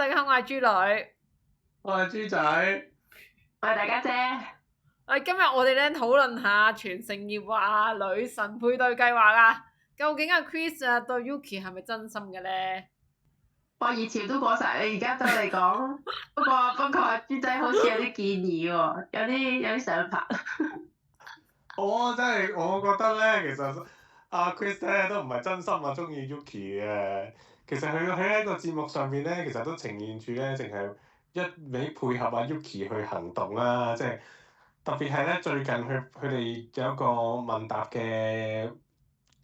大家好，我係豬女。我係豬仔，我係大家姐。今日我哋咧討論下全城熱話女神配對計劃啊，究竟阿 Chris 啊對 Yuki 係咪真心嘅咧？哇！熱潮都過晒，你而家對我嚟講，不過阿豬仔好似有啲建議喎，有啲想法。我覺得咧，其實阿 Chris 咧都唔係真心話中意 Yuki 嘅。其實佢喺個節目上面咧，其實都呈現住咧，淨係一味配合阿 Yuki 去行動啦。即係特別係咧，最近佢哋有一個問答嘅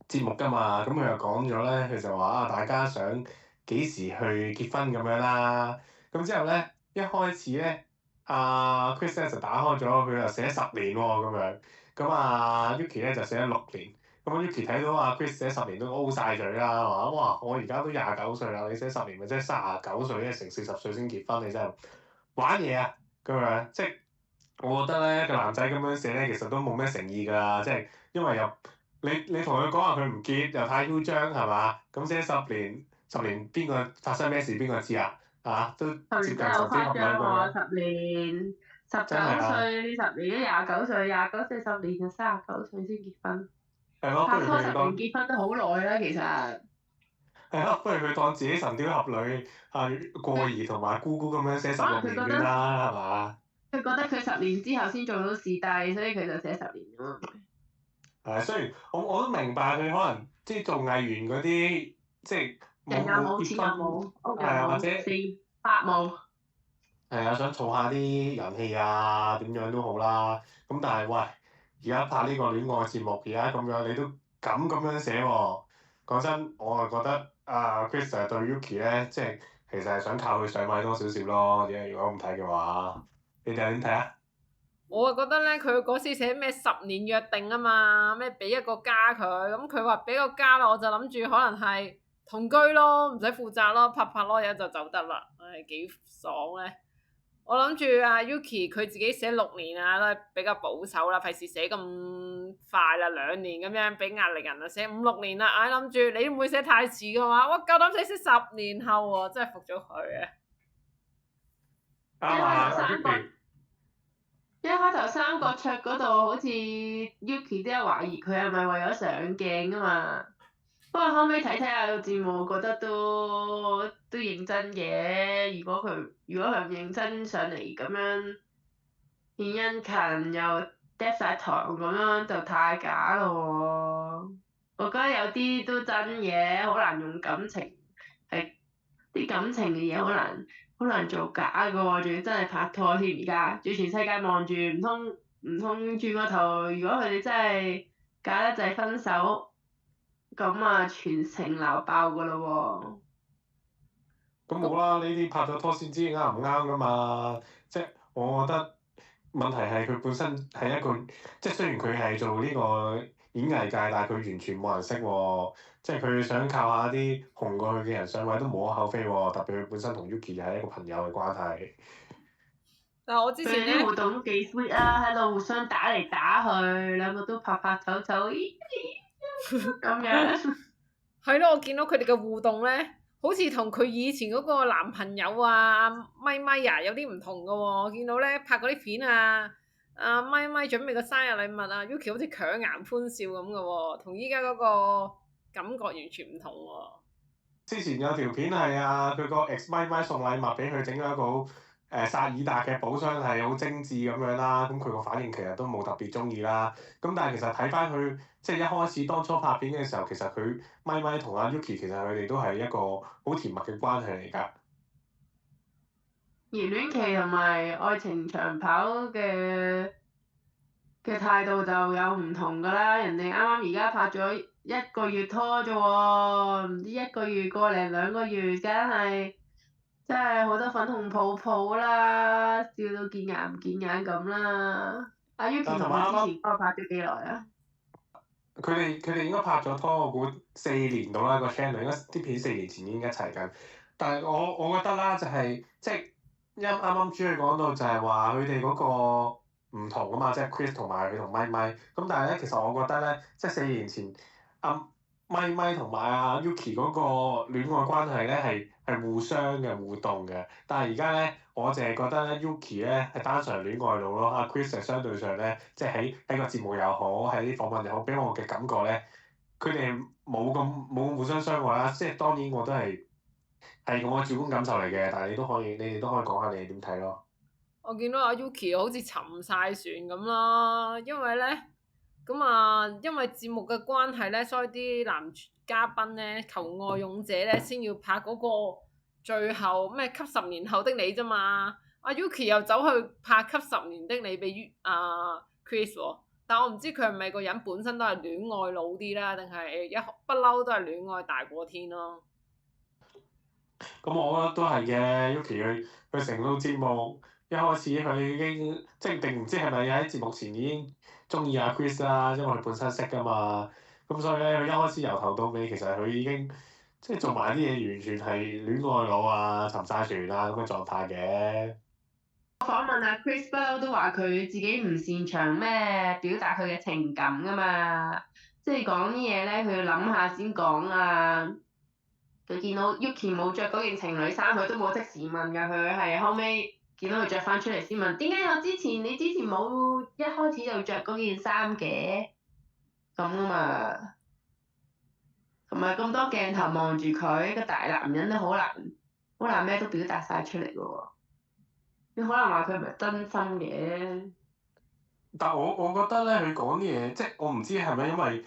節目㗎嘛，咁佢又講咗咧，佢就話啊，大家想幾時去結婚咁樣啦。咁之後咧，一開始咧，阿 Chris 咧就打開咗，佢就寫10年喎咁樣。咁啊 Yuki 咧就寫咗6年。咁 Yuki 睇到阿 Chris 寫10年都 O 晒嘴啦，話哇我而家都29歲啦，你寫10年咪即係39歲，即係成40歲先結婚，你真係玩嘢啊咁樣。即係我覺得咧個男仔咁樣寫咧，其實都冇咩誠意㗎，即係因為又你同佢講話佢唔結又太囂張係嘛？咁寫10年邊個發生咩事邊個知啊？都接近真係好誇張喎10！10年19歲呢10年都29歲，29歲10年就39歲先結婚。係咯，拍拖10年結婚都好耐啦，其實。係咯，不如佢當自己神鵰俠侶過兒同埋姑姑咁樣寫16年先啦，係嘛？佢覺得佢10年之後先做到視帝，所以佢就寫10年咁咯。係，雖然我都明白佢可能即係做藝員嗰啲，即係冇結婚，係啊，或者發夢。係啊，想儲下啲人氣啊，點樣都好啦。咁但係喂，而家拍呢個戀愛節目，而家咁樣你都咁樣寫喎。講真，我係覺得Chris 對 Yuki 咧，即係其實係想靠佢上位多少少咯。如果唔睇嘅話，你哋點睇啊？我啊覺得咧，佢嗰時寫咩10年約定啊嘛，咩俾一個家佢，咁佢話俾個家啦，我就諗住可能係同居咯，唔使負責咯，拍咯嘢就走得啦，唉幾爽咧！我諗住阿 Yuki 佢自己寫6年啊，都係比較保守啦，費事寫咁快啦，2年咁樣俾壓力人啊，寫5、6年啦，唉諗住你唔會寫太遲嘅話，我夠膽寫10年後喎，真係服咗佢啊！一開頭三角桌嗰度好似 Yuki 都有懷疑佢係咪為咗上鏡啊嘛，不過後尾睇下個節目，覺得都認真嘅。如果佢唔認真上嚟咁樣獻殷勤又嗒晒糖咁樣，就太假咯喎。我覺得有啲都真嘅，好難用感情，係啲感情嘅嘢好難做假㗎喎，仲要真係拍拖添，而家仲要全世界望住，唔通轉個頭，如果佢哋真係假得滯分手，咁啊全城鬧爆㗎咯喎！咁冇啦，呢啲拍咗拖先知啱唔啱㗎嘛。即係我覺得問題係佢本身係一個，即係雖然佢係做呢個演藝界，但係佢完全冇人識喎。即係佢想靠下啲紅過佢嘅人上位都無可厚非喎。特別佢本身同 Yuki 又係一個朋友嘅關係。但係我之前咧互動都幾 sweet 啊，喺度互相打嚟打去，兩個都拍手咁樣。係咯，我見到佢哋嘅互動咧，好似同佢以前嗰個男朋友啊咪啊有啲唔同㗎喎。我見到咧拍嗰啲片啊，阿咪準備個生日禮物啊 Yuki 好似強顏歡笑咁嘅喎，同依家嗰個感覺完全唔同喎。之前有條片係佢個 ex 咪送禮物俾佢，整咗一個好薩爾達嘅寶箱，係好精緻咁樣啦。咁佢個反應其實都冇特別中意啦。咁但係其實睇翻佢即係一開始當初拍片嘅時候，其實佢咪同阿 Yuki 其實佢哋都係一個好甜蜜嘅關係嚟㗎。熱戀期同埋愛情長跑嘅態度就有唔同㗎啦，人哋啱啱而家拍咗1個月拖啫喎，唔知1個月個零2個月，梗係真係好多粉紅泡泡啦，笑到見牙唔見眼咁啦。阿 Yuki 同佢之前嗰個拍咗幾耐啊？佢哋應該拍咗拖，我估4年到啦個 channel，應該啲片4年前已經一齊緊。但係我覺得啦，就係即係啱啱豬佢講到就係話佢哋嗰個唔同啊嘛，即係 Chris 同埋佢同咪。咁但係咧，其實我覺得咧，即係4年前咪咪同埋阿 Yuki 嗰個戀愛關係咧係互相嘅互動嘅，但係而家咧我淨係覺得咧 Yuki 咧係單純戀愛腦咯，阿 Chris 係相對上咧即係喺個節目又好，喺啲訪問又好，俾我嘅感覺咧，佢哋冇咁互相傷害啦。即係當然我都係我嘅主觀感受嚟嘅，但係你哋都可以講下你哋點睇咯。我見到阿 Yuki 好似沉晒船咁啦，因為咧咁啊，因為節目嘅關係咧，所以啲男嘉賓咧求愛勇者咧先要拍嗰個最後咩給10年後的你啫嘛。阿 Yuki 又走去拍給10年的你俾Chris 喎，但我唔知佢係咪個人本身都係戀愛腦啲啦，定係一不嬲都係戀愛大過天咯。咁我覺得都係嘅，Yuki 佢成套節目一開始佢已經即係定唔知係咪喺節目前已經中意阿 Chris 啦，因為佢本身識噶嘛。咁所以咧，佢一開始由頭到尾其實佢已經即係做埋啲嘢，完全係戀愛腦啊、沉晒船啊咁嘅狀態嘅。訪問阿 Chris 不嬲都話佢自己唔擅長咩表達佢嘅情感噶嘛，即係講啲嘢咧，佢要諗下先講啊。佢見到 Yuki 冇着嗰件情侶衫，佢都冇即時問㗎，佢係後尾見到佢着翻出嚟先問，點解你之前冇一開始就着嗰件衫嘅？咁啊嘛，同埋咁多鏡頭望住佢，個大男人都好難咩都表達晒出嚟㗎喎。你可能話佢唔係真心嘅。但我覺得咧，佢講啲嘢，即係我唔知係咪因為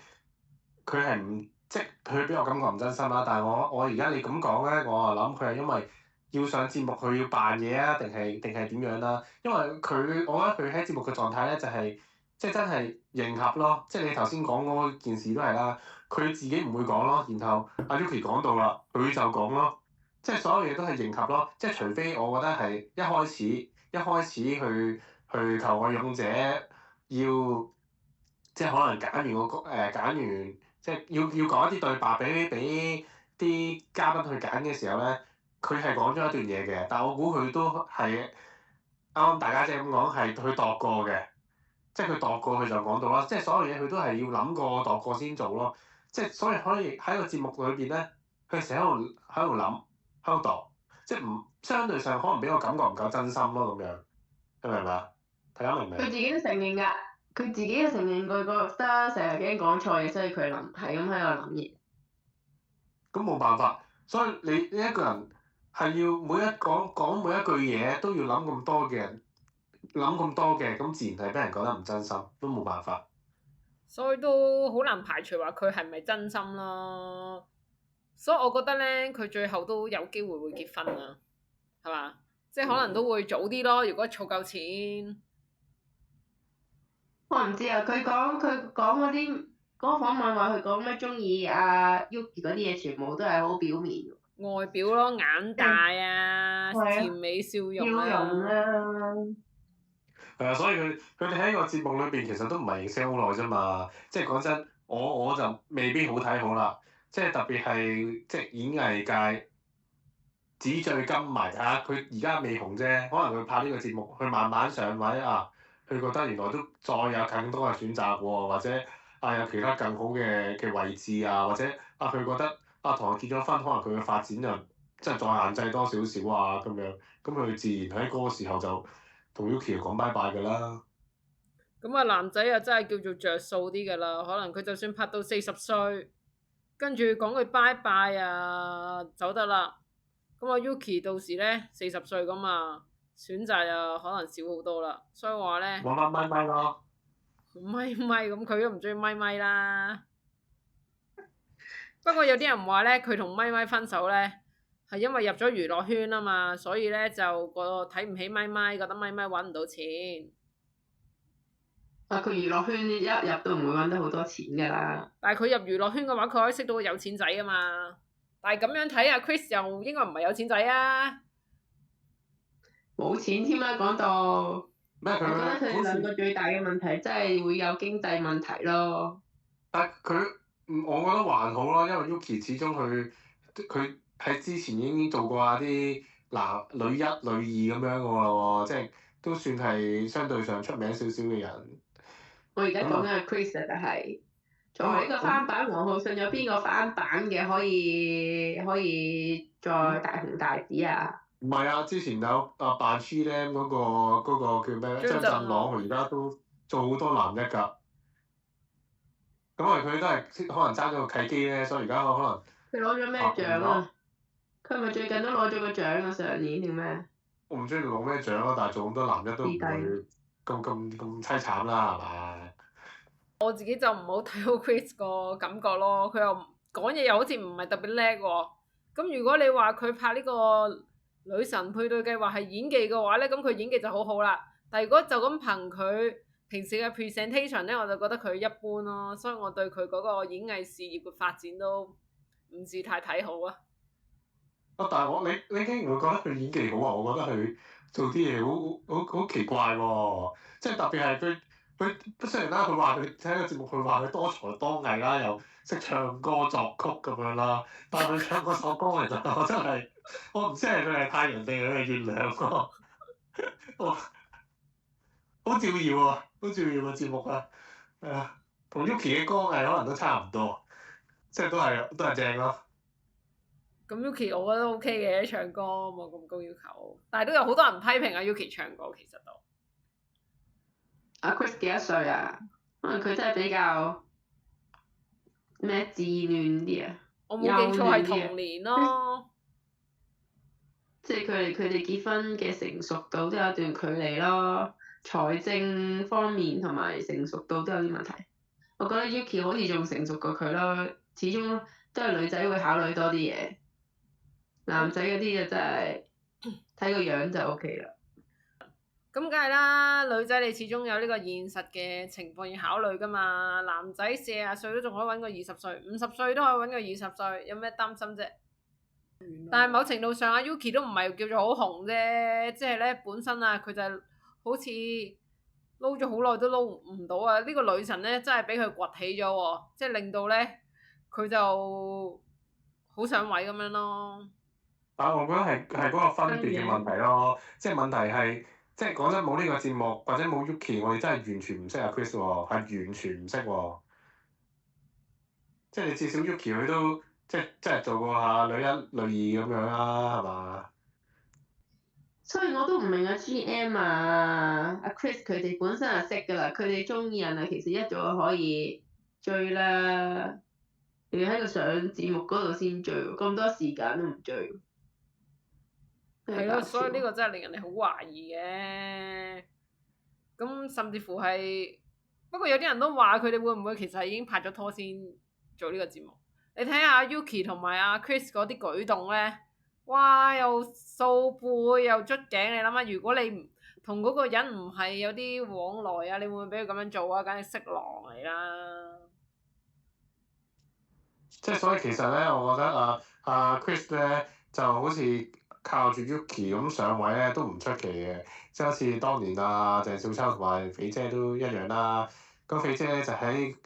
佢係唔即係佢俾我感覺唔真心啦。但係我而家你咁講咧，我啊諗佢係因為要上節目佢要扮嘢啊，定係點樣啦？因為我覺得佢喺節目嘅狀態咧就係即係真係迎合咯。即係你頭先講嗰件事都係啦，佢自己唔會講咯，然後阿 Yuki 講到啦，佢就講咯。即係所有嘢都係迎合咯。即係除非我覺得係一開始去求愛勇者。要即係可能揀完揀完，即係要講一啲對白俾啲嘉賓去揀嘅時候咧，佢係講咗一段嘢嘅，但我估佢都係啱啱大家姐咁講係佢度過嘅，即係佢度過佢就講到啦，即係所有嘢佢都係要諗過度過先做咯，即係所以可以喺個節目裏邊咧，佢成日喺度諗喺度度，即係唔相對上可能俾我感覺唔夠真心咯咁樣，你明唔明啊？大家明唔明？佢自己都承認㗎，佢自己都承認佢覺得成日驚講錯嘢，所以佢係咁喺度諗嘢。咁冇辦法，所以你一個人係要講每一句嘢都要諗咁多嘅，咁自然係俾人覺得唔真心，都冇辦法。所以都好難排除話佢係咪真心咯。所以我覺得咧，佢最後都有機會會結婚啊，係嘛？即係可能都會早啲咯，如果儲夠錢。我唔知啊，佢講嗰啲嗰個訪問話佢講咩中意阿 Yuki 嗰啲嘢，全部都係好表面。外表咯，眼大啊，甜美笑容啊。係啊，所以佢哋喺個節目裏邊其實都唔係認識好耐啫嘛。即係講真，我就未必好睇好啦。即係特別係即係演藝界紙醉金迷啊！佢而家未紅啫，可能佢拍呢個節目，佢慢慢上位啊。佢覺得原來都再有更多嘅選擇喎，或者有其他更好嘅位置啊，或者佢覺得同佢結咗婚，可能佢嘅發展就即係再限制多少少啊咁樣，咁佢自然喺嗰個時候就同 Yuki 講拜拜㗎啦。咁啊，男仔又真係叫做着數啲㗎啦，可能佢就算拍到40歲，跟住講句拜拜啊，走得啦。咁啊 Yuki 到時咧40歲咁啊，選擇又可能少好多啦，所以話咧，揾翻咪咪咯。咪咁佢都唔中意咪啦。不過有啲人話咧，佢同咪分手咧，係因為入咗娛樂圈啊嘛，所以咧就睇唔起咪，覺得咪揾唔到錢。佢娛樂圈一入都唔會揾得好多錢㗎啦。但係佢入娛樂圈嘅話，佢可以識到個有錢仔啊嘛。但係咁樣睇啊 ，Chris 又應該唔係有錢仔啊。冇錢添啦，講到。咩？我覺得佢哋兩個最大嘅問題真係會有經濟問題咯。但佢我覺得還好啦，因為 Yuki 始終佢喺之前已經做過啲女一、女二咁樣嘅喎，即係都算係相對上出名少少嘅人。我而家講緊係 Chris 啊，但係作為呢個翻版，黃浩信有邊個翻版嘅可以再大紅大紫啊？唔係啊，之前有扮 G-Lam 嗰個叫咩咧？張振朗，佢而家都做好多男一㗎。咁佢都係可能爭咗個契機咧，所以而家可能佢攞咗咩獎啊？佢咪最近都攞咗個獎啊？上年定咩？我唔知佢攞咩獎咯，但係做咁多男一都唔會咁凄慘啦，係嘛？我自己就唔好睇好 Chris 個感覺咯，佢又講嘢又好似唔係特別叻喎。咁如果你話佢拍呢個女神配對計劃係演技嘅話咧，咁佢演技就好好啦。但係如果就咁憑佢平時嘅 presentation 咧，我就覺得佢一般咯。所以我對佢嗰個演藝事業嘅發展都唔是太睇好啊。但係你竟然會覺得佢演技好啊？我覺得佢做啲嘢好奇怪喎，即係特別係佢雖然啦，佢話佢睇個節目，佢話佢多才多藝啦，又識唱歌作曲咁樣啦，但係佢唱嗰首歌其實我真係我唔知係佢係太陽定係佢係月亮喎，好照耀啊，好照耀個節目啊，係啊，同 Yuki 嘅歌藝可能都差唔多，即係都係正咯。咁 Yuki 我覺得 OK 嘅，唱歌冇咁高要求，但係都有好多人批評阿 Yuki 唱歌其實都。阿 Chris 幾多歲啊？可能佢真係比較咩稚嫩啲啊？我冇記錯係同年咯。即係佢哋結婚嘅成熟度都有一段距離咯，財政方面同埋成熟度都有啲問題。我覺得 Yuki 好似仲成熟過佢咯，始終都係女仔會考慮多啲嘢，男仔嗰啲就真係睇個樣就 OK 啦。咁梗係啦，女仔你始終有呢個現實嘅情況要考慮㗎嘛。男仔40歲都仲可以揾個20歲，50歲都可以揾個20歲，有咩擔心啫？但係某程度上，阿 Yuki 都唔係叫做好紅啫，即係咧本身啊，佢就係好似撈咗好耐都撈唔到啊！呢個女神咧真係俾佢崛起咗喎，即係令到咧佢就好上位咁樣咯。但係我覺得係嗰個分別嘅問題咯，即係問題係即係講真冇呢個節目或者冇 Yuki，我哋真係完全唔識阿 Chris 喎，係完全唔識喎。即係你至少 Yuki 佢都即係做過下女一女二咁樣啦，係嘛？所以我都唔明阿 GM 啊，阿 Chris 佢哋本身係識㗎啦，佢哋中意人啊，其實一早可以追啦，仲要喺個上節目嗰度先追，咁多時間都唔追。係咯，所以呢個真係令人哋好懷疑嘅。咁甚至乎係，不過有啲人都話佢哋會唔會其實已經拍咗拖先做呢個節目？你睇下 Yuki 同埋阿 Chris 嗰啲舉動咧，哇！又掃背又捽頸，你諗下，如果你同嗰個人唔係有啲往來啊，你會唔會俾佢咁樣做啊？簡直色狼嚟啦！即係所以其實咧，我覺得阿 Chris 咧就好似靠住 Yuki 咁上位咧都唔出奇嘅，即係好似當年鄭少秋同埋肥姐都一樣啦。咁肥姐咧就喺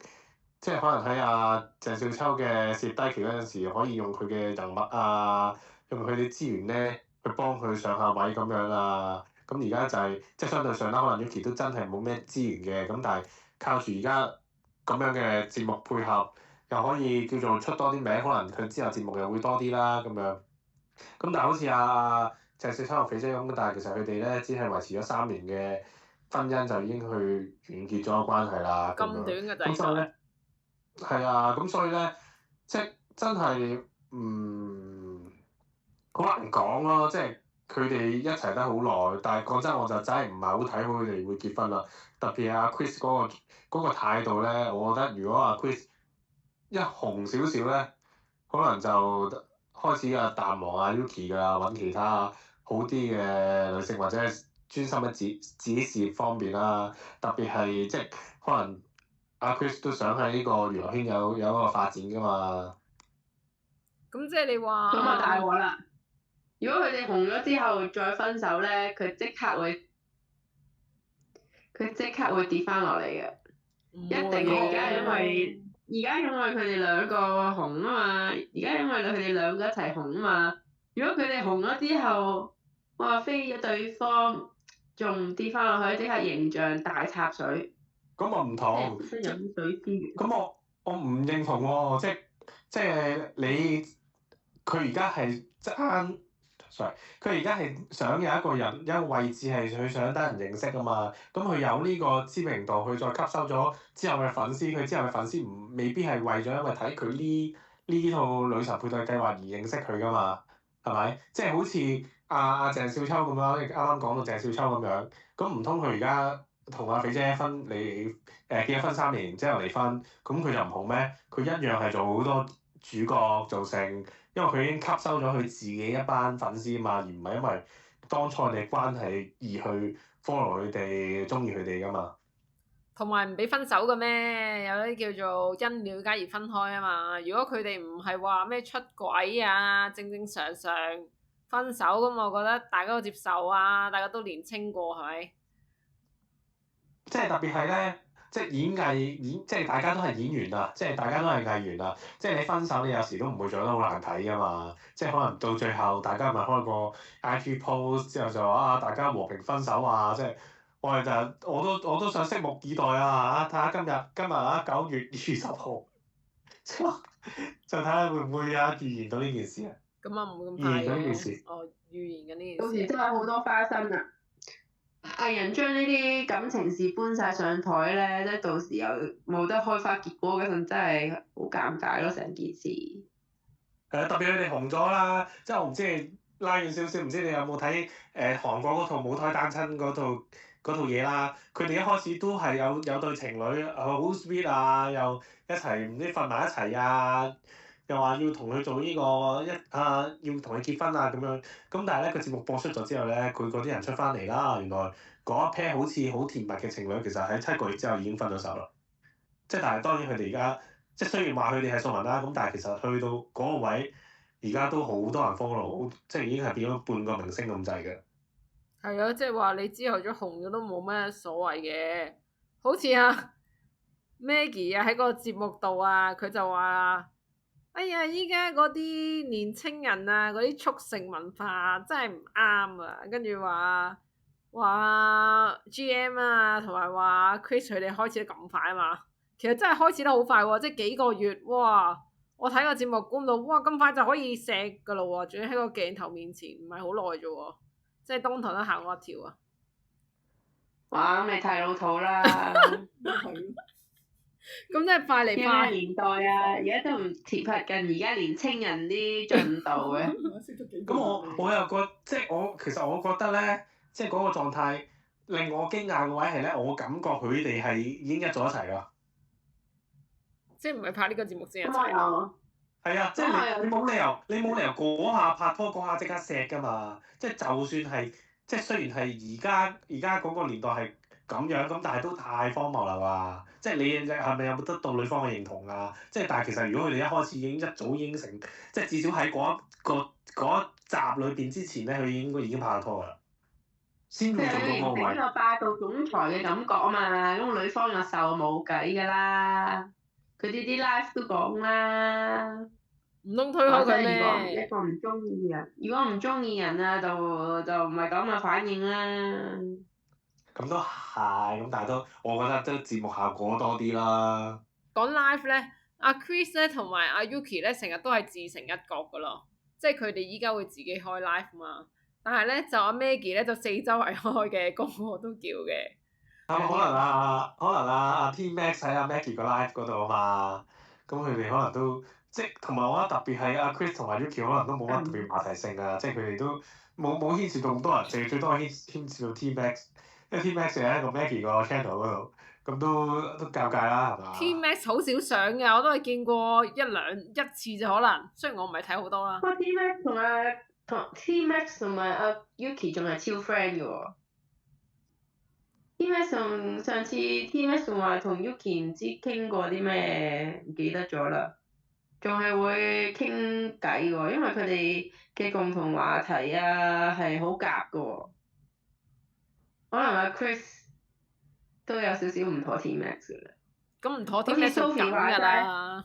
即係可能喺鄭少秋嘅蝕低期嗰陣時，可以用佢嘅人物啊，用佢啲資源咧去幫佢上下位咁樣啊。咁而家就係即係相對上啦，可能 Yuki 都真係冇咩資源嘅，咁但係靠住而家咁樣嘅節目配合。又可以叫做出多啲名，可能佢之後節目又會多啲啦咁樣。咁但係好似鄭少秋同肥姐咁，但係其實佢哋咧只係維持咗3年嘅婚姻就已經去完結咗個關係啦。咁短嘅就咁所以咧，係啊，咁所以咧，即係真係好難講咯。即係佢哋一齊得好耐，但係講真，我就真係唔係好睇好佢哋會結婚啦。特別係阿 Chris 嗰個態度咧，我覺得如果阿 Chris一紅少少咧，可能就開始淡忘阿 Yuki 㗎啦，揾其他好啲嘅女性或者係專心喺自己事業方面啦。特別係即係可能阿 Chris 都想喺呢個娛樂圈有一個發展㗎嘛。咁即係你話咁啊大鑊啦！如果佢哋紅咗之後再分手咧，佢即刻會跌翻落嚟嘅，一定嘅。而家因為佢哋兩個紅啊嘛，而家因為佢哋兩個一齊紅啊嘛。如果佢哋紅咗之後，哇飛咗對方，仲跌翻落去，即刻形象大插水。咁我唔同。即係飲水思源。咁我唔認同喎，即係你佢而家係爭，sorry，佢而家係想有一個人一個位置係佢想得人認識啊嘛，咁佢有呢個知名度，佢再吸收咗之後嘅粉絲，佢之後嘅粉絲未必係為咗因為睇佢呢套女神配對計劃而認識佢噶嘛，係咪？即係好似阿鄭少秋咁樣，你啱啱講到鄭少秋咁樣，咁唔通佢而家同阿肥姐結咗婚3年之後離婚，咁佢就唔紅咩？佢一樣係做好多主角做成，因為佢已經吸收咗佢自己一班粉絲嘛，而唔係因為當初你關係而去 follow 佢哋，中意佢哋噶嘛。同埋唔俾分手嘅咩？有啲叫做因了解而分開啊嘛。如果佢哋唔係話咩出軌啊，正正常常分手咁，我覺得大家都接受啊，大家都年青過係咪？即係特別係咧，即係即係大家都係演員啊，即係大家都係藝員啊，即係你分手你有時都唔會做得好難睇噶嘛，即係可能到最後大家咪開個 IG post 之後就話啊大家和平分手啊，即係我哋就我都想拭目以待啊嚇，睇下今日啊9月20號，就睇下會唔會啊預言到呢件事啊？咁啊唔會咁預快言到呢件事嘅。哦，預言緊呢到時件事。真係好多花生啊！藝人將呢啲感情事搬晒上台咧，即係到時又冇得開花結果嗰陣，真係好尷尬咯，成件事。特別佢哋紅咗啦，即係我唔知你拉遠少少，唔知你有冇睇韓國嗰套舞台單親嗰套嘢啦？佢哋一開始都係有對情侶，好 sweet 啊，又一齊唔知瞓埋一齊啊，又話要同佢做呢要同佢結婚啊咁樣。咁但係咧個節目播出咗之後咧，佢嗰啲人出翻嚟啦，原來嗰一 pair 好似好甜蜜嘅情侶，其實喺7個月之後已經分咗手啦。即係但係當然佢哋而家。即係雖然話佢哋係素人啦，咁但係其實去到嗰個位，而家都好多人 follow，即係已經係變咗半個明星咁滯嘅。係啊，即係話你之後咗紅咗都冇咩所謂嘅，好似啊 Maggie 啊喺個節目度啊，佢就話：哎呀，依家嗰啲年青人啊，嗰啲速成文化真係唔啱啊！跟住話 GM 啊，同埋話 Chris 佢哋開始得咁快啊嘛。其實真係開始得好快喎，即係幾個月，哇！我睇個節目估唔到，哇咁快就可以錫噶咯喎，仲要喺個鏡頭面前，唔係好耐啫喎，即係當堂都行我一條啊！哇！咁你太老土啦！咁真係快嚟快咩年代啊？而家都唔貼合近而家年青人啲進度嘅。咁我又其實我覺得咧，即係嗰個狀態令我驚訝嘅位係咧，我感覺佢哋係已經一早一齊㗎。即係唔係拍呢個節目先一咁我齊？又係啊，即係你冇理由嗰下拍拖嗰下即刻錫㗎嘛！即係就算係即係雖然係而家嗰個年代係咁樣咁，但係都太荒謬啦嘛！即係你係咪有冇得到女方嘅認同啊？即係但係其實如果佢哋一開始一早已經成，即係至少喺嗰一集裏邊之前咧，佢應該已經拍咗拖㗎啦，先會做到嗰個位。呢個霸道總裁嘅感覺啊嘛，咁女方又受冇計㗎啦。佢哋啲 live 都講啦，唔通推開佢如果咩？一個唔中意人，如果唔中意人啊，就唔係咁嘅反應啦。咁都係，咁但係我覺得都節目效果多啲啦。講 live 咧，阿 Chris 咧同埋阿 Yuki 咧成日都係自成一角噶咯，即係佢哋依家會自己開 live 嘛。但係咧就阿 Maggie 咧就四周圍開嘅，個個都叫嘅。可能阿 T Max 喺阿 Maggie 個 live 嗰度啊嘛，咁佢哋可能都即係同埋我覺得特別係阿 Chris 同埋 Yuki 可能都冇乜特別話題性啊，即係佢哋都冇牽涉到咁多人，最多係牽涉到 T Max，因為 T Max 係喺個 Maggie 個 channel 嗰度，咁都尷尬啦，係嘛T Max 好少上嘅，我都係見過一次就可能，雖然我唔係睇好多啦。不過 T Max 同埋阿 Yuki 仲係超 friend 嘅喎。T Max 上次 T Max 仲話同 Yuki 唔知傾過啲咩，唔記得咗啦。仲係會傾偈喎，因為佢哋嘅共同話題啊係好夾嘅喎。可能阿 Chris 都有少少唔妥 T Max 嘅啦。咁唔妥 T Max 就咁㗎啦。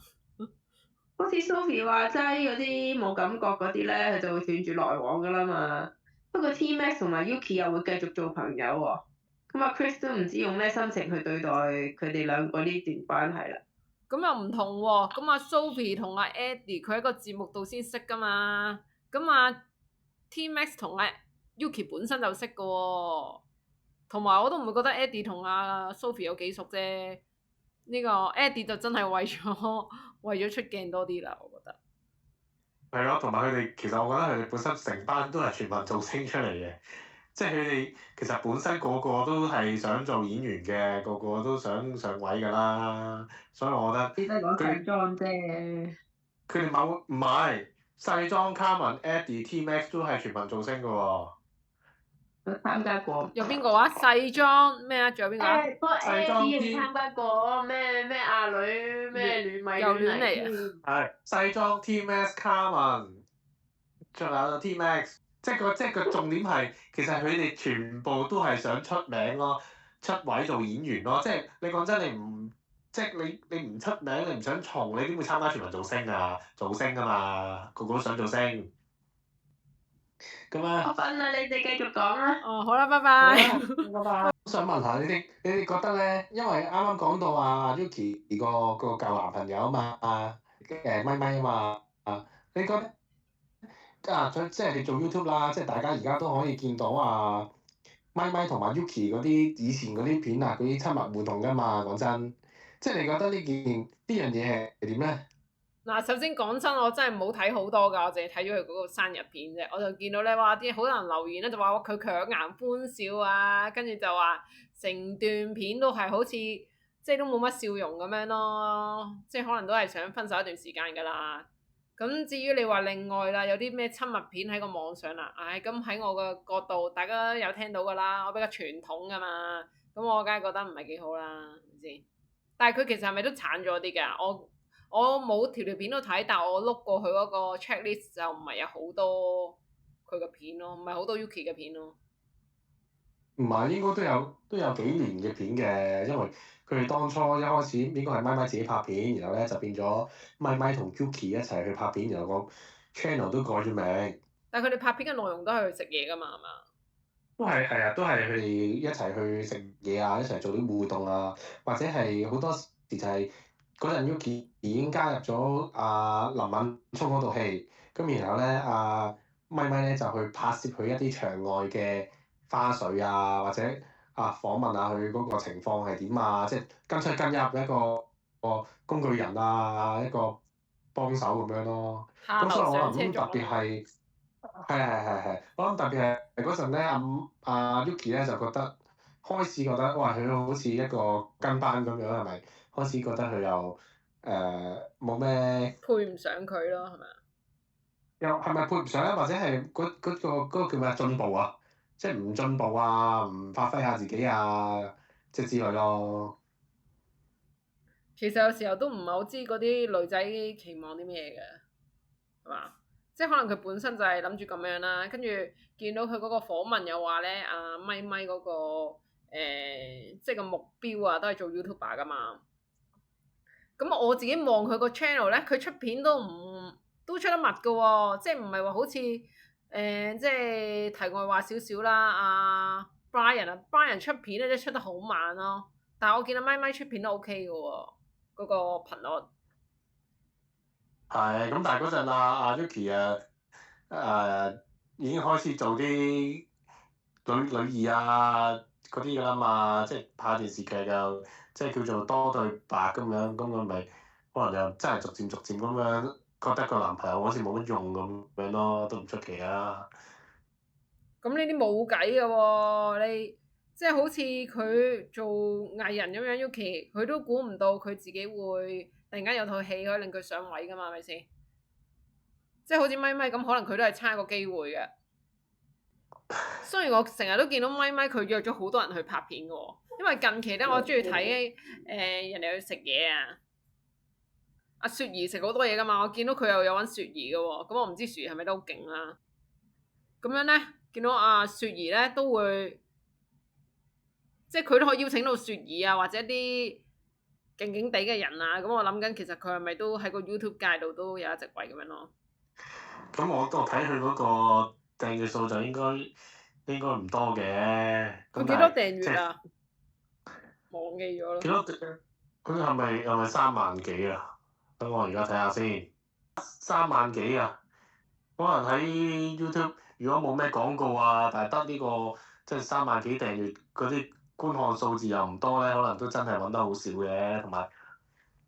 好似 Sophie 話齋嗰啲冇感覺嗰啲咧，佢就會斷絕來往㗎啦嘛。不過 T Max 同埋 Yuki 又會繼續做朋友喎。咁阿 Chris 都唔知用咩心情去對待佢哋兩個呢段關係啦。咁又唔同喎，咁阿 Sophie 同阿 Eddie 佢喺個節目度先識噶嘛，咁阿 T-Max 同阿 Yuki 本身就識噶喎，同埋我都唔會覺得 Eddie 同阿 Sophie 有幾熟啫，呢個 Eddie 就真係為咗出鏡多啲啦，我覺得。係咯，同埋佢哋其實我覺得佢哋本身成班都係全民造星出嚟嘅，即係佢哋其實本身個個都係想做演員嘅，個個都想上位㗎啦，所以我覺得只係講細裝啫。佢哋唔係細裝、Carmen、Eddie、T-Max 都係全民造星㗎喎。有參加過。有邊個啊？細裝咩啊？仲有邊個啊？不過 Eddie 參加過咩阿女咩亂米又亂嚟嚟係細裝 T-Max、Carmen，仲有 T-Max，即係個重點係其實佢哋全部都係想出名咯，出位做演員咯。即係你講真，你唔出名，你唔想紅，你點會參加全民造星啊？造星啊嘛，個個都想造星。咁啊，我瞓啦，你哋繼續講啦。哦，好啦，拜好拜。啦，拜拜。我想問下你哋覺得咧，因為啱啱講到啊 Yuki 個舊男朋友啊嘛，咪咪啊嘛，你覺得即係你做 YouTube 啦，即係大家而家都可以見到啊咪咪同埋 Yuki 嗰啲以前嗰啲片啊，嗰啲親密互動噶嘛，講真，即係你覺得呢樣嘢係點咧？嗱，首先講真，我真係冇睇好多㗎，我淨係睇咗佢嗰個生日片啫。我就見到咧，哇！啲好多人留言咧，就話佢強顏歡笑啊，跟住就話成段片都係好似即係都冇乜笑容咁樣咯，即係可能都係想分手一段時間㗎啦。咁至於你話另外啦，有啲咩親密片喺個網上啦，咁喺我個角度，大家有聽到㗎啦，我比較傳統㗎嘛，咁我梗係覺得唔係幾好啦，係咪先？但係佢其實係咪都慘咗啲㗎？我冇條片都睇，但我碌過佢嗰個 checklist 就唔係有好多佢嘅片咯，唔係好多 Yuki 嘅片咯。唔係，應該都有幾年嘅片嘅，因為佢哋當初一開始應該係咪咪自己拍片，然後咧就變咗咪咪同 Yuki 一齊去拍片，然後個 channel 都改咗名。但係佢哋拍片嘅內容都係去食嘢㗎嘛，係嘛？係啊，都係佢哋一齊去食嘢啊，一齊做啲互動啊，或者係好多時就係嗰陣 Yuki 已經加入咗林敏聰嗰套戲，咁然後咧咪咪咧就去拍攝佢一啲場外嘅花絮啊，或者訪問下佢嗰個情況係點啊，即係跟出跟入一個工具人啊，一個幫手咁樣咯。咁所以我諗特別係。係，我諗特別係嗰陣咧，阿 Yuki 咧就開始覺得，哇！佢好似一個跟班咁樣，係咪？開始覺得佢又冇咩配唔上佢咯，係咪啊？又係咪配唔上咧？或者係嗰個叫咩進步啊？即係唔進步啊，唔發揮下自己啊，即係之類咯。其實有時候都唔係好知嗰啲女仔期望啲咩嘅，係嘛？即係可能佢本身就係諗住咁樣啦，跟住見到佢嗰個訪問又話咧，咪咪嗰個即係個目標啊，都係做 YouTuber 噶嘛。咁我自己望佢個 channel 咧，佢出片都出得密噶喎，即係唔係話好似即係題外話少少啦。Brian 出片咧，即係出得好慢咯。但係我見到咪咪出片都 OK 嘅喎，嗰個頻率。係，咁但係嗰陣阿 Yuki 已經開始做啲女二啊嗰啲㗎啦嘛，即係拍電視劇又即係叫做多對白咁樣，咁佢咪可能又真係逐漸咁樣覺得個男朋友好似冇乜用咁樣咯，都唔出奇啊！咁呢啲冇計嘅喎，你即係好似佢做藝人咁樣 Yuki，佢都估唔到佢自己會突然間有套戲可以令佢上位㗎嘛，係咪先？即係好似咪咪咁，可能佢都係差一個機會嘅。雖然我成日都見到咪咪佢約咗好多人去拍片嘅喎，因為近期咧我中意睇人哋去食嘢啊。阿雪兒食好多嘢㗎嘛，我見到佢又有揾雪兒嘅喎，咁我唔知雪兒係咪都好勁啦。咁樣咧，見到阿雪兒咧都會，即係佢都可以邀請到雪兒啊，或者啲勁勁地嘅人啊。咁我諗緊，其實佢係咪都喺個 YouTube 界度都有一席位咁樣咯？咁我睇佢嗰個訂閱數就應該唔多嘅。佢幾多訂閱啊？忘記咗咯。幾多？佢係咪3萬幾啊？等我而家睇下先，3萬幾啊！可能喺 YouTube 如果冇咩廣告啊，但係得呢個即係3萬幾訂閱嗰啲觀看數字又唔多咧，可能都真係揾得好少嘅，同埋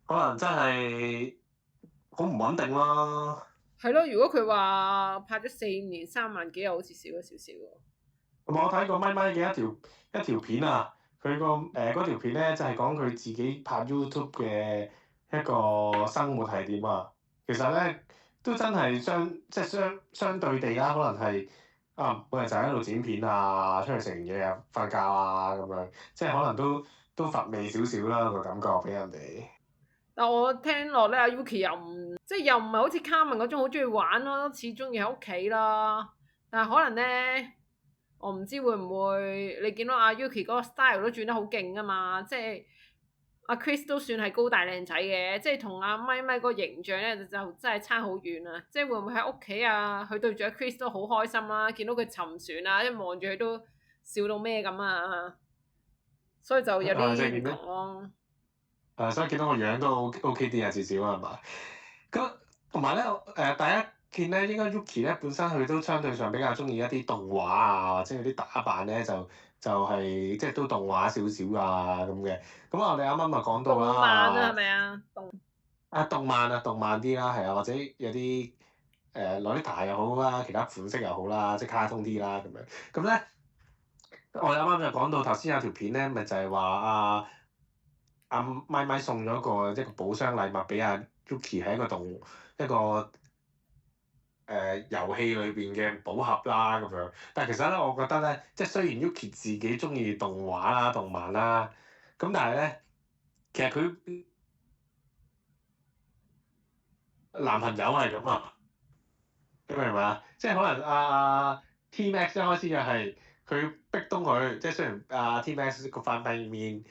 可能真係好唔穩定啦。係咯，如果佢話拍咗4、5年3萬幾，又好似少咗少少喎。同埋我睇過咪咪嘅一條片啊，佢嗰條片咧就係講佢自己拍 YouTube 嘅一個生活係點啊。其實咧都真係相對地啦，可能係每日就喺度剪片啊，出去食完嘢又瞓覺啊咁樣，即係可能都乏味少少啦個感覺俾人哋。但我聽落咧，阿 Yuki 又唔係好似 Carmen 嗰種好中意玩咯，似中意喺屋企啦。但係可能咧。我唔知會唔會你見到阿 Yuki 嗰個 style 都轉得好勁啊嘛，即係阿 Chris 都算係高大靚仔嘅，即係同阿咪咪個形象咧就真係差好遠啊！即係會唔會喺屋企啊？佢對住阿 Chris 都好開心啦，見到佢沉船啊，一望住佢都笑到咩咁啊！所以就有啲唔同咯。所以見到個樣都 OK 啲啊，至少係嘛？咁同埋咧第一。見咧，應該 Yuki 咧本身佢都相對上比較中意一啲動畫啊，或者有啲打扮咧係即係都動畫少少啊咁嘅。咁我哋啱啱咪講到啦。動漫啊，係咪啊？動漫啲啦，係啊，或者有啲攞啲牌又好啦，其他款式又好啦，即係卡通啲啦咁樣。咁咧，我哋啱啱就講到頭先有條片咧，咪就係話阿咪咪送咗一個寶箱禮物俾阿 Yuki，係一個遊戲裏邊嘅寶盒啦咁樣，但係其實咧，我覺得咧，即係雖然 Yuki 自己中意動畫啦、動漫啦，咁但係咧，其實佢男朋友係咁啊，你明唔明啊？即係可能T-Max 一開始就係佢逼東佢，即係雖然T-Max 個塊面。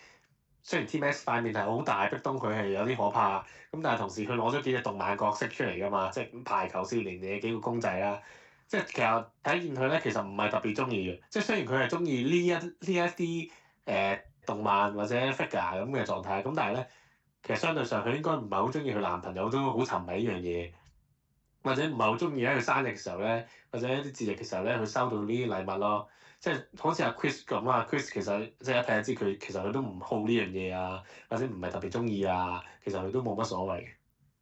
雖然 T-Max 塊面係好大，壁咚佢係有啲可怕，咁但係同時佢攞咗幾隻動漫角色出嚟㗎嘛，即係排球少年嘅幾個公仔啦，即係其實睇見佢咧，其實唔係特別中意嘅，即係雖然佢係中意呢一啲動漫或者 figure 咁嘅狀態，咁但係咧，其實相對上佢應該唔係好中意佢男朋友都好沉迷呢樣嘢，或者唔係好中意喺佢生日嘅時候咧，或者一啲節日嘅時候咧，佢收到呢啲禮物咯。即係好似阿 Chris 咁啊，Chris 其實即係一睇就知佢其實佢都唔好呢樣嘢啊，或者唔係特別中意啊，其實佢都冇乜所謂嘅。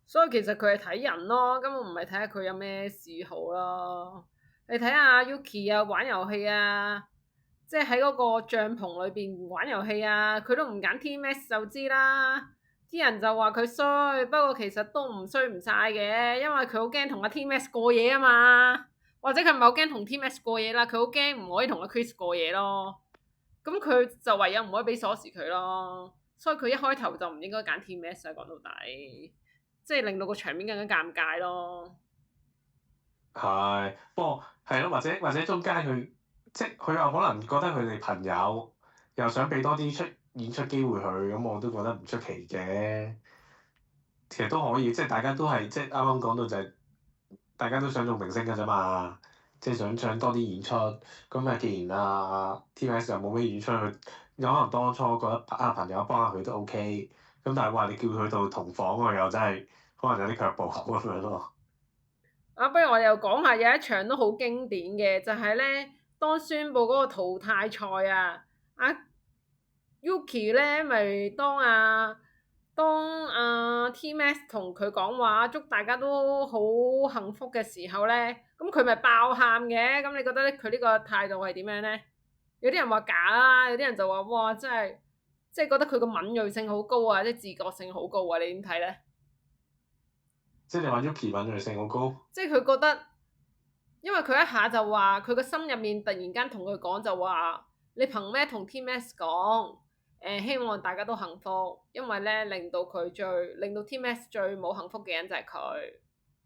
所以其實佢係睇人咯，根本唔係睇下佢有咩嗜好咯。你睇下 Yuki 啊，玩遊戲啊，即係喺嗰個帳篷裏邊玩遊戲啊，佢都唔揀 T-Max 就知啦。啲人就話佢衰，不過其實都唔衰唔晒嘅，因為佢好驚同阿 T-Max 過夜啊嘛。或者佢唔係好驚同 T-Max 過夜啦，佢好驚唔可以同阿 Chris 過夜咯。咁佢就唯有唔可以俾鎖匙佢咯。所以佢一開頭就唔應該揀 T-Max 啊，講到底，即係令到個場面更加尷尬咯。係，不過係咯，或者中間即係佢又可能覺得佢哋朋友又想俾多啲演出機會佢，咁我都覺得唔出奇嘅。其實都可以，即係大家都係即係啱啱講到就係。大家都想做明星㗎啫嘛，即係想多啲演出。咁既然T-Max 又冇咩演出，佢有可能當初覺得朋友幫下佢都 OK。咁但係話你叫佢到同房喎，又真係可能有啲卻步咁樣咯。不如我哋又講下有一場都好經典嘅，就係咧當宣佈嗰個淘汰賽啊，Yuki 咧咪當T-Max 同佢講話祝大家都好幸福嘅時候咧，咁佢咪爆喊嘅。咁你覺得咧佢呢個態度係點樣咧？有啲人話假啦，有啲人就話哇真係即係覺得佢個敏鋭性好高啊，即係自覺性好高啊，你點睇咧？即係你話 Yuki 敏鋭性好高？即係佢覺得，因為佢一下就話佢個心入面突然間同佢講就話你憑咩同 T-Max 講？希望大家都幸福，因為咧令到 T-Max 最冇幸福嘅人就係佢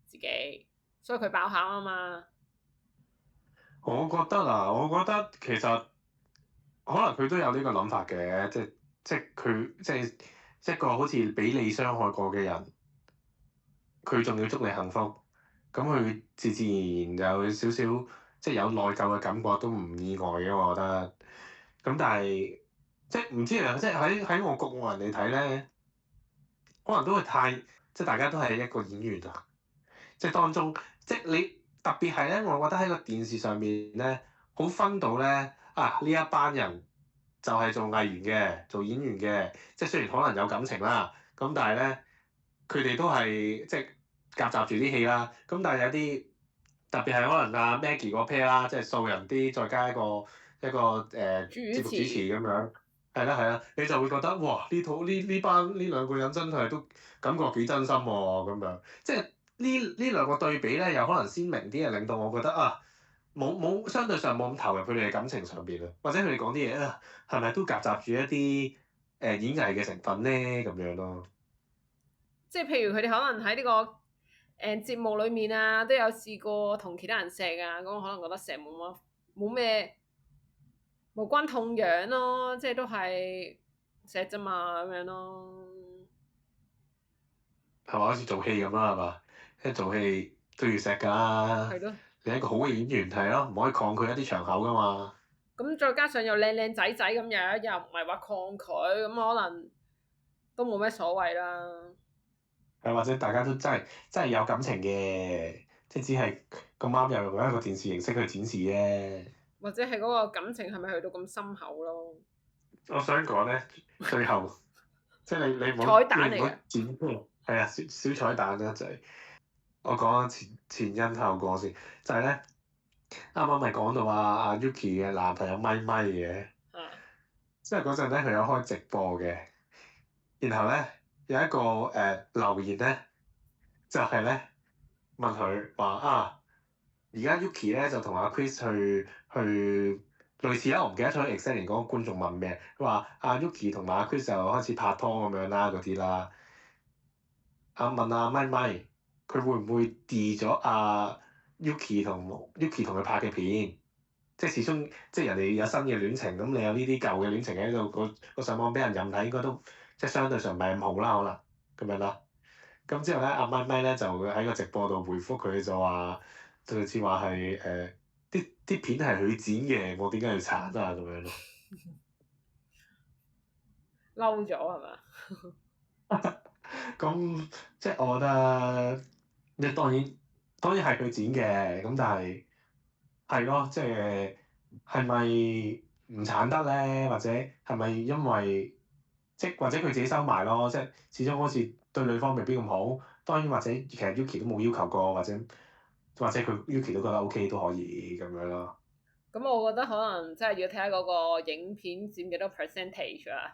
自己，所以佢爆喊啊嘛。我覺得其實可能佢都有呢個諗法嘅，即係佢即係一個好似俾你傷害過嘅人，佢仲要祝你幸福，咁佢自然有少少即係有內疚嘅感覺都唔意外嘅，我覺得。咁但係即係唔知啊，即係喺我局外人嚟睇咧，可能都係太即係大家都係一個演員啊，即係當中即係你特別係咧，我覺得喺個電視上面咧，好分到咧啊呢一班人就係做藝員嘅，做演員嘅，即係雖然可能有感情啦，咁但係咧佢哋都係即係夾雜住啲戲啦，咁但係有啲特別係可能阿 Maggie 嗰 pair 啦，即係素人啲，再加一個節目主持咁樣。係啦係啦，你就會覺得哇！呢兩個人真係都感覺幾真心喎咁樣，即係呢兩個對比咧，有可能鮮明啲，係令到我覺得啊，冇相對上冇咁投入佢哋嘅感情上邊啊，或者佢哋講啲嘢啊，係咪都夾雜住一啲演藝嘅成分咧咁樣咯？即係譬如佢哋可能喺呢個節目裡面啊，都有試過同其他人錫啊，咁可能覺得錫冇咩無關痛癢咯，即係都係錫啫嘛咁樣咯。係嘛？好似做戲咁啦，係嘛？一做戲都要錫㗎啦。係咯。你係一個好嘅演員係咯，唔可以抗拒一啲場口㗎嘛。咁再加上又靚靚仔仔咁樣，又唔係話抗拒，咁可能都冇咩所謂啦。係或者大家都真係有感情嘅，即係只係咁啱又用一個電視形式去展示啫。或者係嗰個感情係咪去到咁深厚咯？我想講咧，最後即係你唔好彩蛋嚟嘅你唔好剪係啊，小彩蛋啦，就係我講前因後果先，就係咧啱啱咪講到阿 Yuki 嘅男朋友咪咪嘅，即係嗰陣咧佢有開直播嘅，然後咧有一個留言咧就係咧問佢話啊，而家 Yuki 咧就同阿 Chris 去類似啦，我唔記得咗 exactly 嗰個觀眾問咩，佢話阿 Yuki 同埋阿 Chris 就開始拍拖咁樣啦嗰啲啦。問阿咪咪，佢會唔會 delete 咗阿 Yuki 同佢拍嘅片？即係始終即係人哋有新嘅戀情，咁你有呢啲舊嘅戀情喺度，個上網俾人任睇，應該都即係相對上唔係咁好啦，可能咁樣啦。咁之後咧，阿咪咪咧就喺個直播度回覆佢，就話就好似話係啲片係佢剪嘅，我點解要鏟啊咁樣咯？嬲咗係嘛？咁即係我覺得，你當然係佢剪嘅，咁但係係咯，即係咪唔鏟得咧？或者係咪因為或者佢自己收埋咯？即係始終好似對女方未必咁好。當然或者其實 Yuki 都冇要求過，或者佢 Yuki 都覺得 OK 都可以咁樣咯。咁我覺得可能真係要睇下嗰個影片佔幾多 percentage 啊！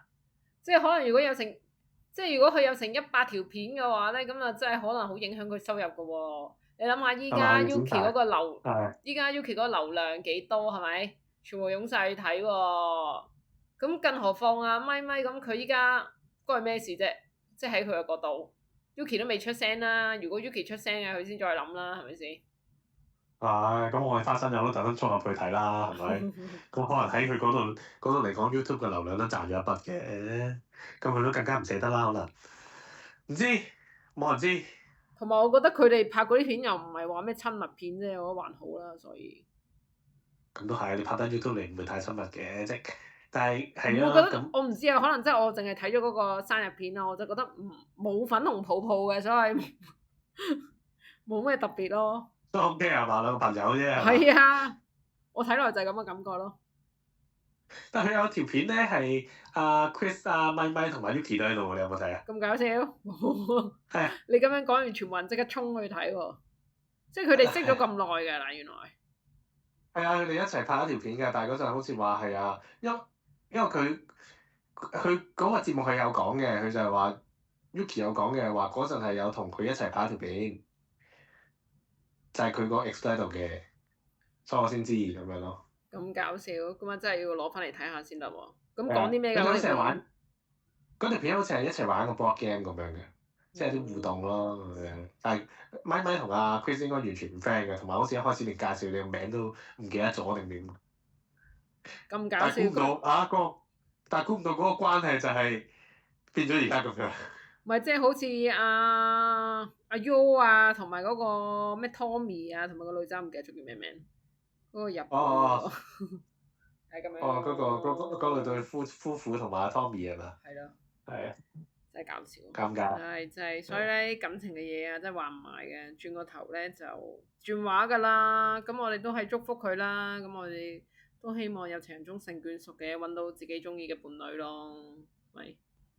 即係可能如果佢有成100條片嘅話咧，咁啊真係可能好影響佢收入嘅喎。你諗下依家 Yuki 嗰個Yuki 嗰個流量幾多係咪？全部湧晒去睇喎。咁更何況啊咪咪咁佢依家關佢咩事啫？即係喺佢嘅角度，Yuki 都未出聲啦。如果 Yuki 出聲嘅，佢先再諗啦，係咪先？係，咁我哋花生友都特登衝入去睇啦，係咪？咁可能喺佢嗰度嚟講，YouTube 嘅流量都賺咗一筆嘅，咁佢都更加唔捨得啦，可能唔知冇人知。同埋我覺得佢哋拍嗰啲片又唔係話咩親密片啫，我覺得還好啦，所以咁都係，你拍得 YouTube 你唔會太親密嘅，但係係啊，我覺得咁我唔知啊，可能即係我淨係睇咗嗰個生日片啦，我就覺得冇粉紅泡泡嘅，所以冇咩特別咯。都 OK 係嘛，兩個朋友啫係嘛。係啊，我睇落就係咁嘅感覺咯。但係佢有條片咧係阿 Chris 啊、咪咪同埋 Yuki 都喺度，你有冇睇啊？咁搞笑，冇係啊。你咁樣講完，全部人即刻衝去睇喎。即係佢哋識咗咁耐㗎啦，原來。係啊，佢哋一齊拍一條片嘅，但係嗰陣好似話係啊，因為佢嗰個節目係有講嘅，佢就係話 Yuki 有講嘅話嗰陣係有同佢一齊拍一條片，就係佢個 ex 喺度嘅，所以我先知咁樣咯。咁搞笑，咁啊真係要攞翻嚟睇下先得喎。咁講啲咩㗎？佢哋一齊玩嗰條片，好似係一齊玩個 board game 咁樣嘅，即係啲互動咯咁樣。但係咪咪同阿 Chris 應該完全唔 friend 嘅，同埋好似一開始連介紹你個名都唔記得咗定點。咁搞笑。但係估唔到嗰個關係就係變咗而家咁樣。咪即係好似阿 U 啊，同埋嗰個咩 Tommy 啊，同埋個女仔唔記得咗叫咩名，嗰個日本嗰個係咁樣。嗰對夫婦同埋阿 Tommy 係嘛？係咯。係啊。真係搞笑。尷尬。係真係，所以咧感情嘅嘢啊，真係話唔埋嘅，轉個頭咧就轉話㗎啦。咁我哋都係祝福佢啦。咁我哋都希望有情人終成眷屬嘅，揾到自己中意嘅伴侶咯。喂，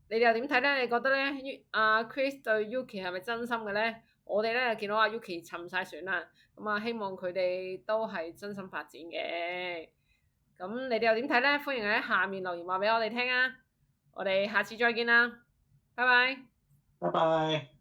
你哋又點睇咧？你覺得咧，阿 Chris 對 Yuki 係咪真心嘅咧？我哋咧見到阿 Yuki 沉晒船啦，咁啊希望佢哋都係真心發展嘅。咁你哋又點睇咧？歡迎喺下面留言話俾我哋聽啊！我哋下次再見啦，拜拜。拜拜。